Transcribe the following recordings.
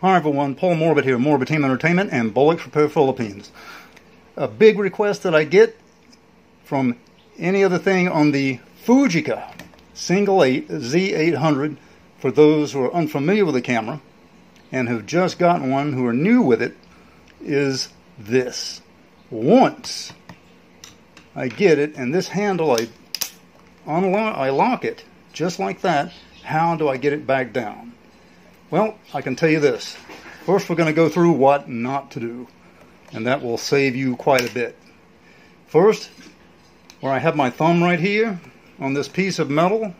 Hi everyone, Paul Morbid here, Morbid Team Entertainment and Bolex Repair Philippines. A big request that I get from any other thing on the Fujica Single8 Z800, for those who are unfamiliar with the camera and have just gotten one, who are new with it, is this. Once I get it and this handle, I lock it just like that, how do I get it back down? Well, I can tell you this. First, we're going to go through what not to do, and that will save you quite a bit. First, where I have my thumb right here on this piece of metal,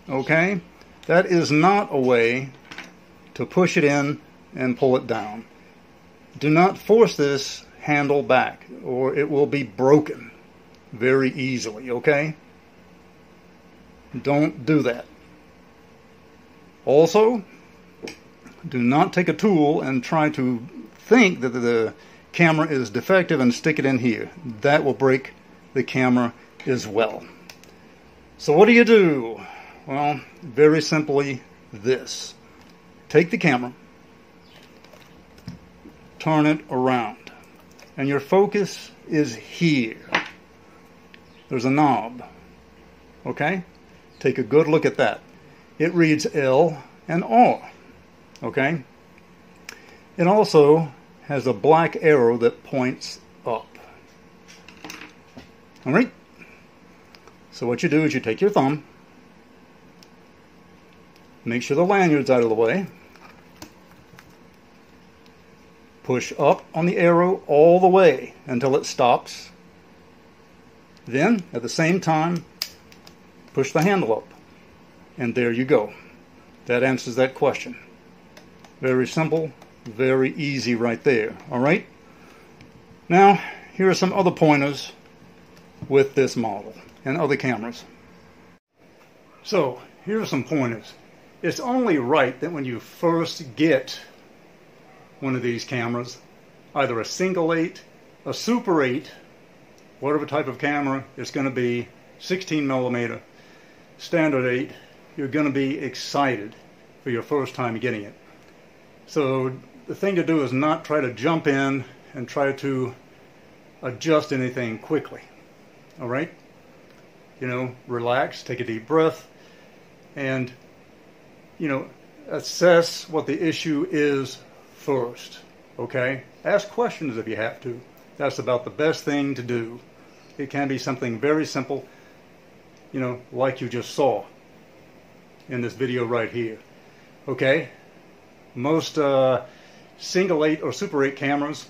okay, that is not a way to push it in and pull it down. Do not force this handle back, or it will be broken very easily, okay? Don't do that. Also, do not take a tool and try to think that the camera is defective and stick it in here. That will break the camera as well. So what do? Well, very simply this. Take the camera, turn it around, and your focus is here. There's a knob, okay? Take a good look at that. It reads L and R. Okay? It also has a black arrow that points up. Alright? So what you do is you take your thumb, make sure the lanyard's out of the way, push up on the arrow all the way until it stops. Then, at the same time, push the handle up. And there you go. That answers that question. Very simple, very easy right there. Alright? Now, here are some other pointers with this model and other cameras. So, here are some pointers. It's only right that when you first get one of these cameras, either a Single8, a Super 8, whatever type of camera it's going to be, 16mm, standard 8, you're going to be excited for your first time getting it. So the thing to do is not try to jump in and try to adjust anything quickly. All right? You know, relax, take a deep breath, and, you know, assess what the issue is first. Okay? Ask questions if you have to. That's about the best thing to do. It can be something very simple, you know, like you just saw in this video right here. Okay? Most Single8 or Super 8 cameras,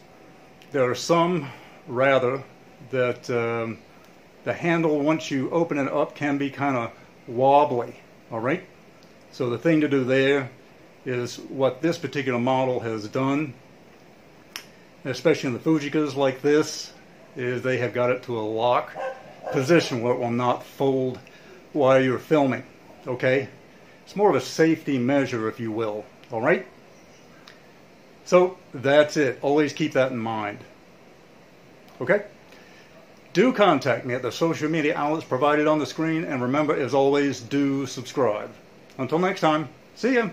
there are some, rather, that the handle, once you open it up, can be kind of wobbly. Alright? So the thing to do there is what this particular model has done, especially in the Fujicas like this, is they have got it to a lock position where it will not fold while you're filming. Okay? It's more of a safety measure, if you will. Alright? So, that's it. Always keep that in mind. Okay? Do contact me at the social media outlets provided on the screen, and remember, as always, do subscribe. Until next time, see ya!